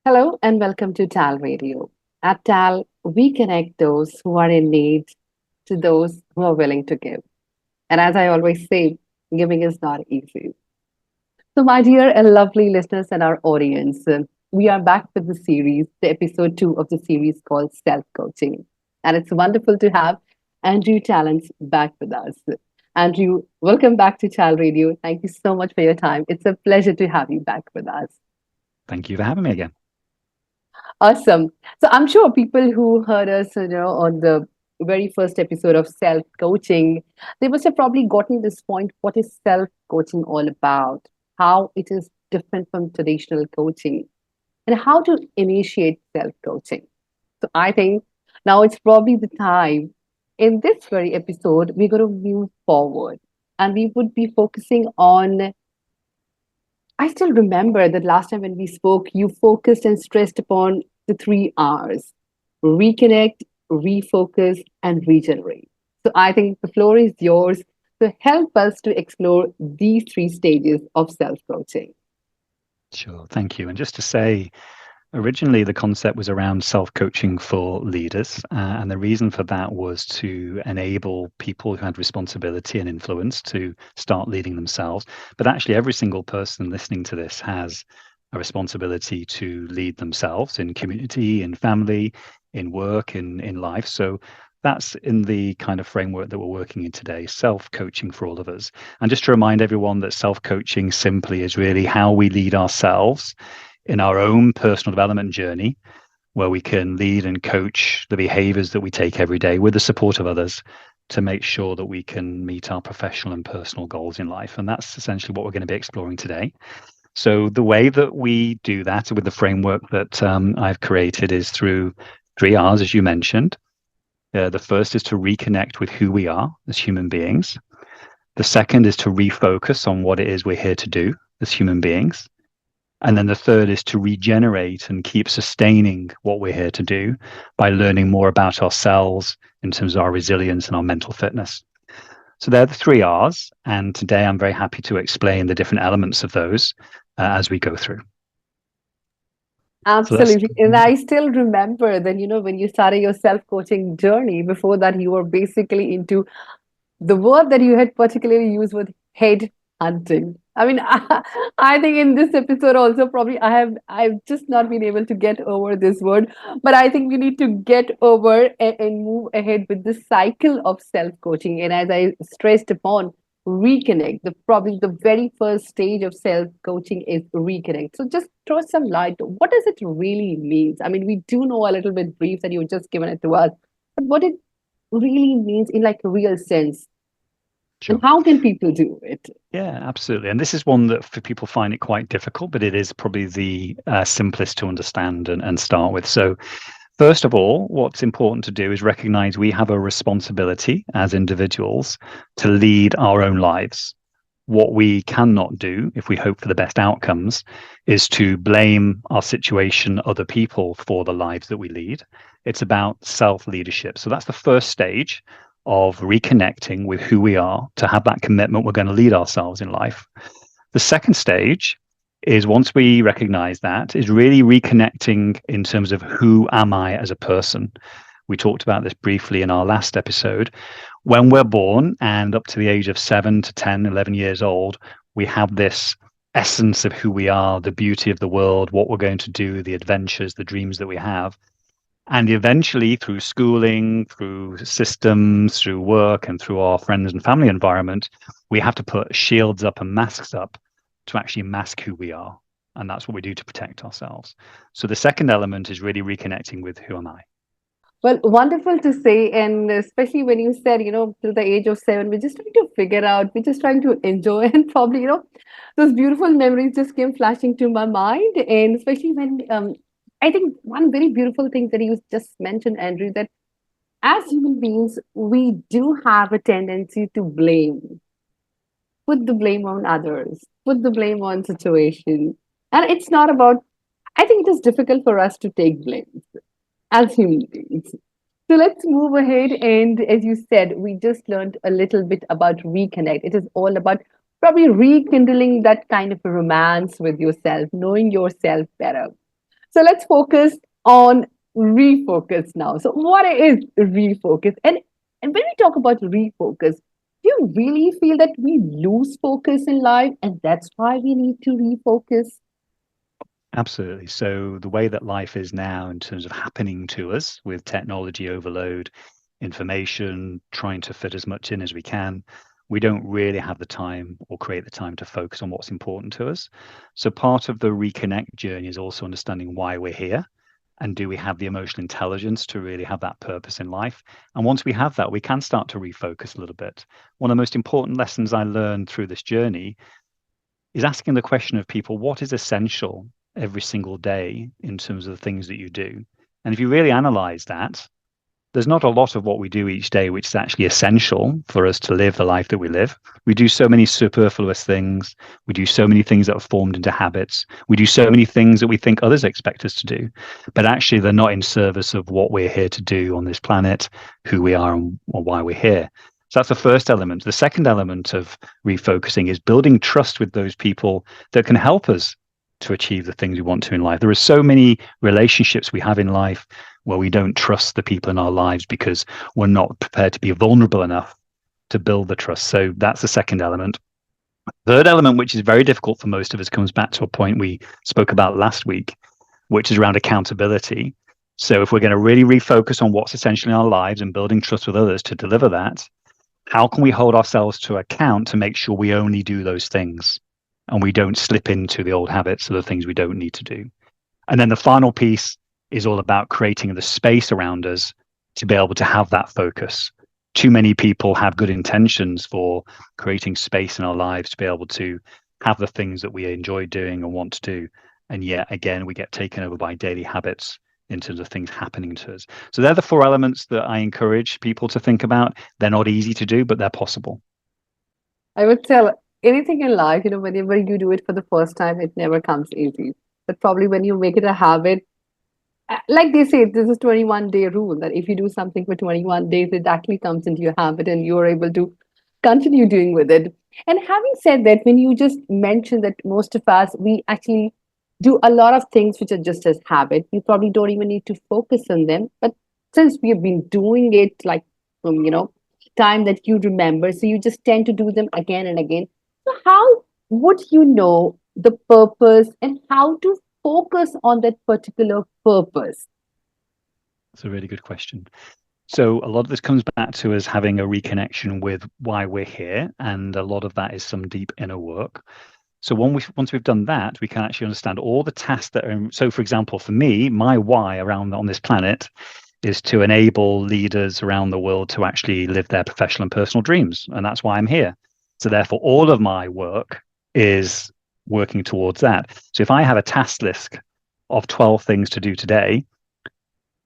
Hello and welcome to TALRadio. At TAL, we connect those who are in need to those who are willing to give. And as I always say, giving is not easy. So, my dear and lovely listeners and our audience, we are back with the series, the episode 2 of the series called Self Coaching. And it's wonderful to have Andrew Tallents back with us. Andrew, welcome back to TAL Radio. Thank you so much for your time. It's a pleasure to have you back with us. Thank you for having me again. Awesome. So I'm sure people who heard us, on the very first episode of self coaching, they must have probably gotten this point. What is self coaching all about? How it is different from traditional coaching, and how to initiate self coaching. So I think now it's probably the time. In this very episode, we're going to move forward, and we would be focusing on. I still remember that last time when we spoke, you focused and stressed upon the 3 R's: reconnect, refocus, and regenerate. So I think the floor is yours to help us to explore these 3 stages of self coaching. Sure, thank you. And just to say, originally the concept was around self-coaching for leaders, and the reason for that was to enable people who had responsibility and influence to start leading themselves. But actually, every single person listening to this has a responsibility to lead themselves in community, in family, in work, in life. So that's in the kind of framework that we're working in today, self-coaching for all of us. And just to remind everyone that self-coaching simply is really how we lead ourselves in our own personal development journey, where we can lead and coach the behaviors that we take every day with the support of others to make sure that we can meet our professional and personal goals in life. And that's essentially what we're going to be exploring today. So the way that we do that with the framework that I've created is through 3 R's, as you mentioned. The first is to reconnect with who we are as human beings. The second is to refocus on what it is we're here to do as human beings. And then the third is to regenerate and keep sustaining what we're here to do by learning more about ourselves in terms of our resilience and our mental fitness. So they're the 3 R's. And today I'm very happy to explain the different elements of those as we go through. Absolutely. And I still remember that, when you started your self coaching journey, before that, you were basically into the word that you had particularly used was head hunting. I mean, I think in this episode also probably I've just not been able to get over this word, but I think we need to get over and move ahead with this cycle of self coaching. And as I stressed upon, reconnect. Probably the very first stage of self coaching is reconnect. So just throw some light. What does it really mean? I mean, we do know a little bit brief that you've just given it to us, but what it really means in like a real sense. Sure. And how can people do it? Yeah, absolutely. And this is one that for people find it quite difficult, but it is probably the simplest to understand and start with. So first of all, what's important to do is recognize we have a responsibility as individuals to lead our own lives. What we cannot do, if we hope for the best outcomes, is to blame our situation, other people, for the lives that we lead. It's about self-leadership. So that's the first stage of reconnecting with who we are, to have that commitment we're going to lead ourselves in life. The second stage is, once we recognize that, is really reconnecting in terms of who am I as a person. We talked about this briefly in our last episode. When we're born and up to the age of 7 to 10, 11 years old, we have this essence of who we are, the beauty of the world, what we're going to do, the adventures, the dreams that we have. And eventually, through schooling, through systems, through work, and through our friends and family environment, we have to put shields up and masks up to actually mask who we are. And that's what we do to protect ourselves. So the second element is really reconnecting with who am I. Well, wonderful to say. And especially when you said, till the age of 7, we're just trying to figure out, we're just trying to enjoy. And probably, those beautiful memories just came flashing to my mind. And especially when I think one very beautiful thing that you just mentioned, Andrew, that as human beings, we do have a tendency to blame, put the blame on others, put the blame on situation. And it's not about, I think it is difficult for us to take blame as human beings. So let's move ahead. And as you said, we just learned a little bit about reconnect. It is all about probably rekindling that kind of a romance with yourself, knowing yourself better. So let's focus on refocus now. So what is refocus? And when we talk about refocus, do you really feel that we lose focus in life and that's why we need to refocus? Absolutely. So the way that life is now in terms of happening to us with technology overload, information, trying to fit as much in as we can, we don't really have the time or create the time to focus on what's important to us. So part of the reconnect journey is also understanding why we're here. And do we have the emotional intelligence to really have that purpose in life? And once we have that, we can start to refocus a little bit. One of the most important lessons I learned through this journey is asking the question of people, what is essential every single day in terms of the things that you do? And if you really analyze that, there's not a lot of what we do each day which is actually essential for us to live the life that we live. We do so many superfluous things. We do so many things that are formed into habits. We do so many things that we think others expect us to do, but actually they're not in service of what we're here to do on this planet, who we are, and or why we're here. So that's the first element. The second element of refocusing is building trust with those people that can help us to achieve the things we want to in life. There are so many relationships we have in life where we don't trust the people in our lives because we're not prepared to be vulnerable enough to build the trust. So that's the second element. Third element, which is very difficult for most of us, comes back to a point we spoke about last week, which is around accountability. So if we're going to really refocus on what's essential in our lives and building trust with others to deliver that, how can we hold ourselves to account to make sure we only do those things and we don't slip into the old habits of the things we don't need to do? And then the final piece is all about creating the space around us to be able to have that focus. Too many people have good intentions for creating space in our lives to be able to have the things that we enjoy doing and want to do. And yet again, we get taken over by daily habits in terms of things happening to us. So they're the four elements that I encourage people to think about. They're not easy to do, but they're possible. I would tell anything in life, whenever you do it for the first time, it never comes easy. But probably when you make it a habit, like they say, this is 21-day rule that if you do something for 21 days, it actually comes into your habit and you're able to continue doing with it. And having said that, when you just mentioned that most of us, we actually do a lot of things which are just as habit, you probably don't even need to focus on them. But since we have been doing it like from, time that you remember, so you just tend to do them again and again. So how would you know the purpose and how to focus on that particular purpose? That's a really good question. So a lot of this comes back to us having a reconnection with why we're here, and a lot of that is some deep inner work. So once we've done that, we can actually understand all the tasks that are. So, for example, for me, my why around on this planet is to enable leaders around the world to actually live their professional and personal dreams, and that's why I'm here. So, therefore, all of my work is working towards that. So, if I have a task list of 12 things to do today,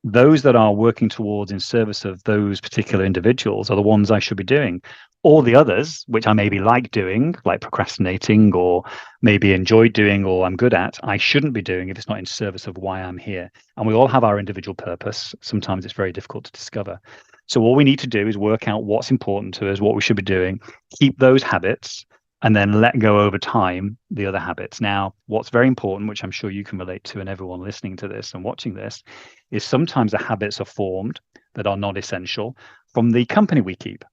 those that are working towards in service of those particular individuals are the ones I should be doing. All the others, which I maybe like doing, like procrastinating or maybe enjoy doing or I'm good at, I shouldn't be doing if it's not in service of why I'm here. And we all have our individual purpose. Sometimes it's very difficult to discover. So all we need to do is work out what's important to us, what we should be doing, keep those habits, and then let go over time the other habits. Now, what's very important, which I'm sure you can relate to and everyone listening to this and watching this, is sometimes the habits are formed that are not essential from the company we keep.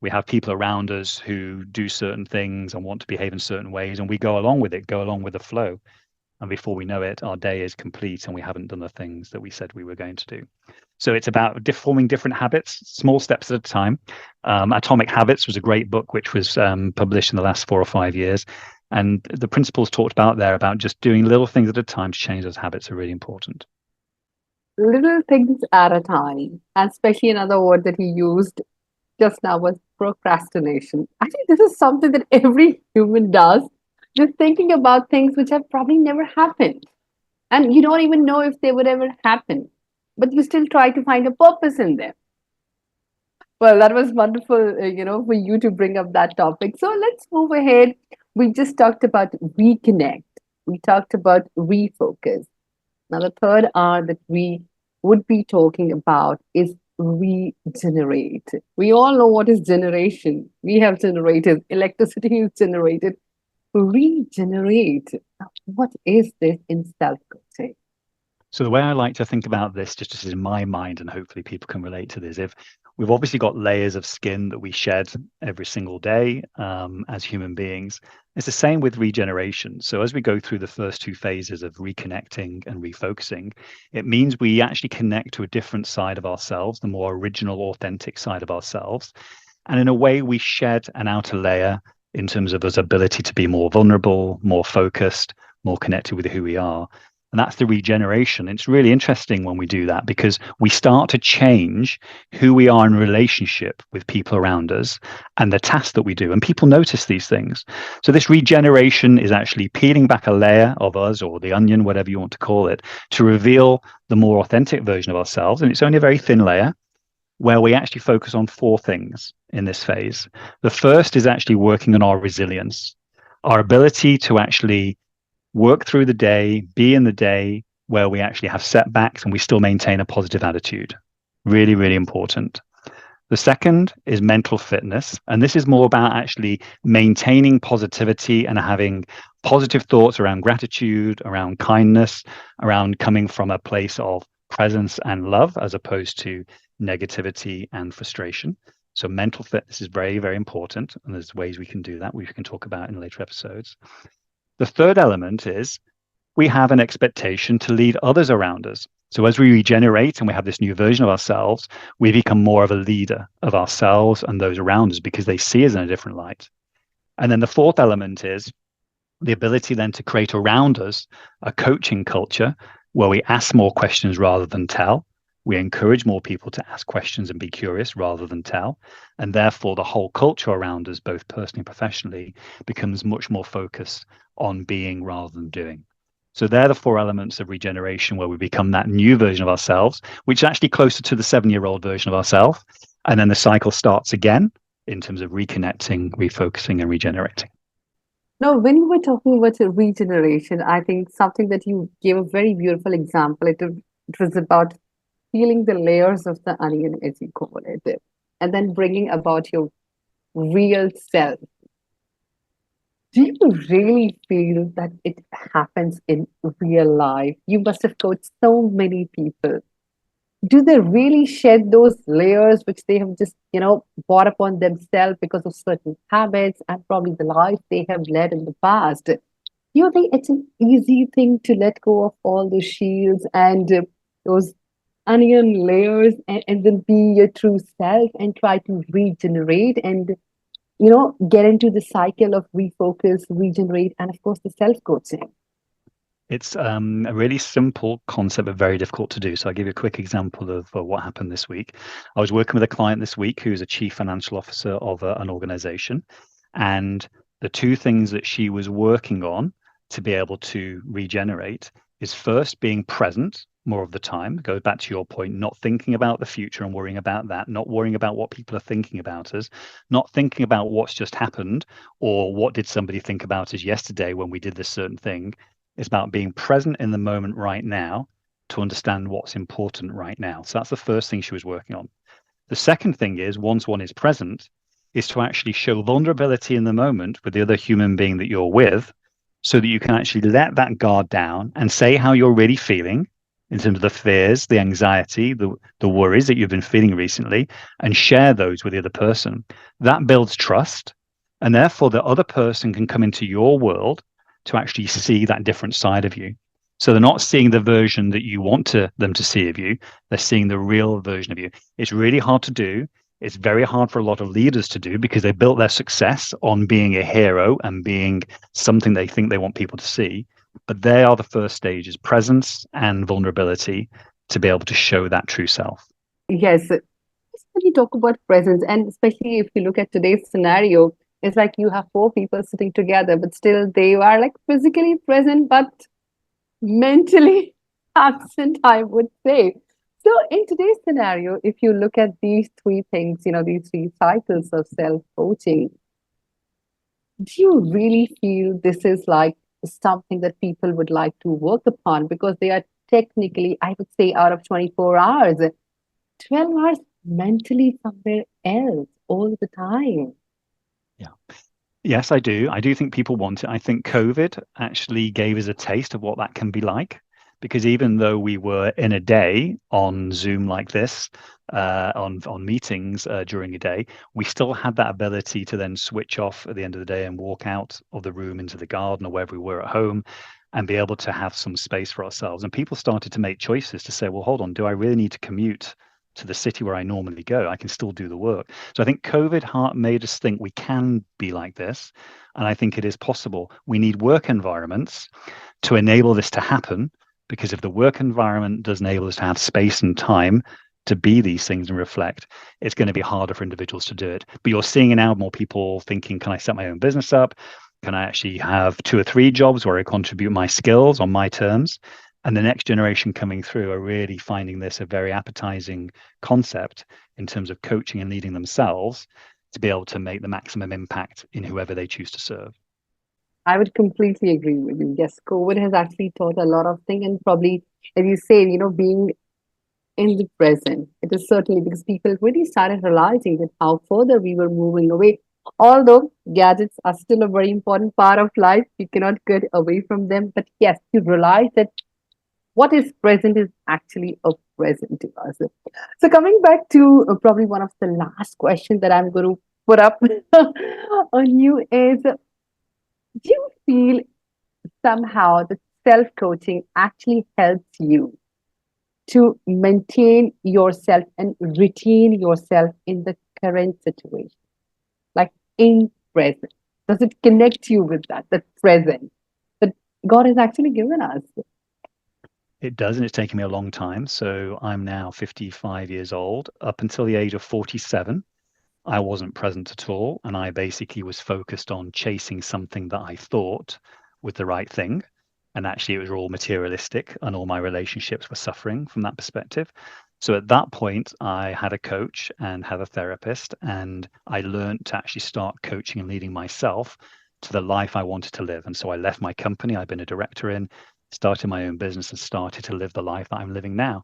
We have people around us who do certain things and want to behave in certain ways, and we go along with it, go along with the flow. And before we know it, our day is complete and we haven't done the things that we said we were going to do. So it's about forming different habits, small steps at a time. Atomic Habits was a great book, which was published in the last 4 or 5 years. And the principles talked about there about just doing little things at a time to change those habits are really important. Little things at a time. And especially another word that he used just now was procrastination. I think this is something that every human does, just thinking about things which have probably never happened. And you don't even know if they would ever happen, but you still try to find a purpose in them. Well, that was wonderful, for you to bring up that topic. So let's move ahead. We just talked about reconnect. We talked about refocus. Now, the third R that we would be talking about is regenerate. We all know what is generation. We have generated, electricity is generated. Regenerate. Now, what is this in self coaching? So the way I like to think about this, just in my mind, and hopefully people can relate to this, if we've obviously got layers of skin that we shed every single day as human beings, it's the same with regeneration. So as we go through the first two phases of reconnecting and refocusing, it means we actually connect to a different side of ourselves, the more original, authentic side of ourselves. And in a way, we shed an outer layer in terms of us ability to be more vulnerable, more focused, more connected with who we are. And that's the regeneration. It's really interesting when we do that because we start to change who we are in relationship with people around us and the tasks that we do. And people notice these things. So this regeneration is actually peeling back a layer of us, or the onion, whatever you want to call it, to reveal the more authentic version of ourselves. And it's only a very thin layer where we actually focus on four things in this phase. The first is actually working on our resilience, our ability to actually work through the day, be in the day where we actually have setbacks and we still maintain a positive attitude. Really, really important. The second is mental fitness. And this is more about actually maintaining positivity and having positive thoughts around gratitude, around kindness, around coming from a place of presence and love, as opposed to negativity and frustration. So mental fitness is very, very important. And there's ways we can do that, which we can talk about in later episodes. The third element is we have an expectation to lead others around us. So as we regenerate and we have this new version of ourselves, we become more of a leader of ourselves and those around us because they see us in a different light. And then the fourth element is the ability then to create around us a coaching culture where we ask more questions rather than tell. We encourage more people to ask questions and be curious rather than tell. And therefore, the whole culture around us, both personally and professionally, becomes much more focused on being rather than doing. So they're the four elements of regeneration where we become that new version of ourselves, which is actually closer to the 7-year-old version of ourselves. And then the cycle starts again in terms of reconnecting, refocusing, and regenerating. Now, when you were talking about regeneration, I think something that you gave a very beautiful example. It was about peeling the layers of the onion, as you call it, and then bringing about your real self. Do you really feel that it happens in real life? You must have coached so many people. Do they really shed those layers which they have just, brought upon themselves because of certain habits and probably the life they have led in the past? You think it's an easy thing to let go of all those shields and those onion layers and then be your true self and try to regenerate and get into the cycle of refocus, regenerate, and of course the self-coaching? It's a really simple concept, but very difficult to do. So I'll give you a quick example of what happened this week. I was working with a client this week who's a chief financial officer of an organization. And the two things that she was working on to be able to regenerate is first being present more of the time. Goes back to your point, not thinking about the future and worrying about that, not worrying about what people are thinking about us, not thinking about what's just happened or what did somebody think about us yesterday when we did this certain thing. It's about being present in the moment right now to understand what's important right now. So that's the first thing she was working on. The second thing is, once one is present, is to actually show vulnerability in the moment with the other human being that you're with so that you can actually let that guard down and say how you're really feeling in terms of the fears, the anxiety, the worries that you've been feeling recently, and share those with the other person. That builds trust. And therefore, the other person can come into your world to actually see that different side of you. So they're not seeing the version that you want them to see of you. They're seeing the real version of you. It's really hard to do. It's very hard for a lot of leaders to do because they built their success on being a hero and being something they think they want people to see. But they are the first stages, presence and vulnerability, to be able to show that true self. Yes. When you talk about presence, and especially if you look at today's scenario, it's like you have four people sitting together, but still they are like physically present, but mentally absent, I would say. So, in today's scenario, if you look at these three things, these three cycles of self coaching, do you really feel this is like something that people would like to work upon? Because they are technically, I would say, out of 24 hours. 12 hours mentally somewhere else all the time. Yeah. Yes, I do. I do think people want it. I think COVID actually gave us a taste of what that can be like. Because even though we were in a day on Zoom like this, on meetings during a day, we still had that ability to then switch off at the end of the day and walk out of the room into the garden or wherever we were at home and be able to have some space for ourselves. And people started to make choices to say, well, hold on, do I really need to commute to the city where I normally go? I can still do the work. So I think COVID made us think we can be like this. And I think it is possible. We need work environments to enable this to happen, because if the work environment does enable us to have space and time to be these things and reflect, it's going to be harder for individuals to do it. But you're seeing now more people thinking, can I set my own business up? Can I actually have 2 or 3 jobs where I contribute my skills on my terms? And the next generation coming through are really finding this a very appetizing concept in terms of coaching and leading themselves to be able to make the maximum impact in whoever they choose to serve. I would completely agree with you. Yes, COVID has actually taught a lot of things, and probably, as you say, being in the present. It is certainly because people really started realizing that how further we were moving away. Although gadgets are still a very important part of life, we cannot get away from them. But yes, you realize that what is present is actually a present to us. So coming back to probably one of the last questions that I'm going to put up on you is, do you feel somehow that self coaching actually helps you to maintain yourself and retain yourself in the current situation, like in present? Does it connect you with that present that God has actually given us? It does, and it's taken me a long time. So I'm now 55 years old. Up until the age of 47, I wasn't present at all. And I basically was focused on chasing something that I thought was the right thing. And actually, it was all materialistic, and all my relationships were suffering from that perspective. So at that point, I had a coach and had a therapist, and I learned to actually start coaching and leading myself to the life I wanted to live. And so I left my company I've been a director in, started my own business, and started to live the life that I'm living now.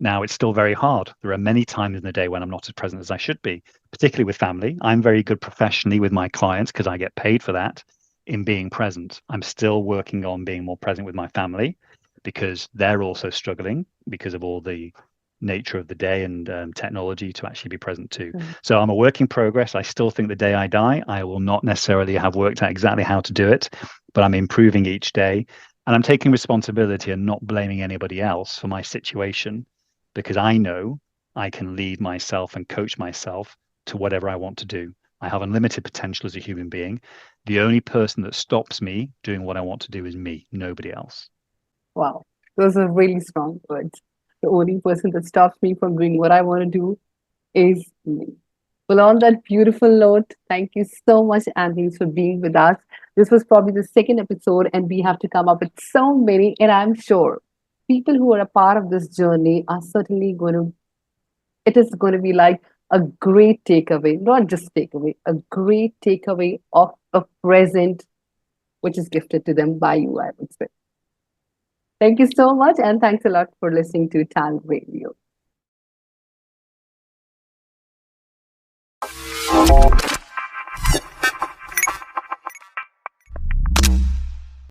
Now, it's still very hard. There are many times in the day when I'm not as present as I should be, particularly with family. I'm very good professionally with my clients because I get paid for that in being present. I'm still working on being more present with my family because they're also struggling because of all the nature of the day and technology to actually be present too. Mm. So I'm a work in progress. I still think the day I die, I will not necessarily have worked out exactly how to do it, but I'm improving each day. And I'm taking responsibility and not blaming anybody else for my situation, because I know I can lead myself and coach myself to whatever I want to do. I have unlimited potential as a human being. The only person that stops me doing what I want to do is me, nobody else. Wow, those are really strong words. The only person that stops me from doing what I want to do is me. Well, on that beautiful note, thank you so much, Anthony, for being with us. This was probably the second episode, and we have to come up with so many. And I'm sure people who are a part of this journey are certainly going to, it is going to be like a great takeaway, not just takeaway, a great takeaway of a present which is gifted to them by you, I would say. Thank you so much, and thanks a lot for listening to TALRadio.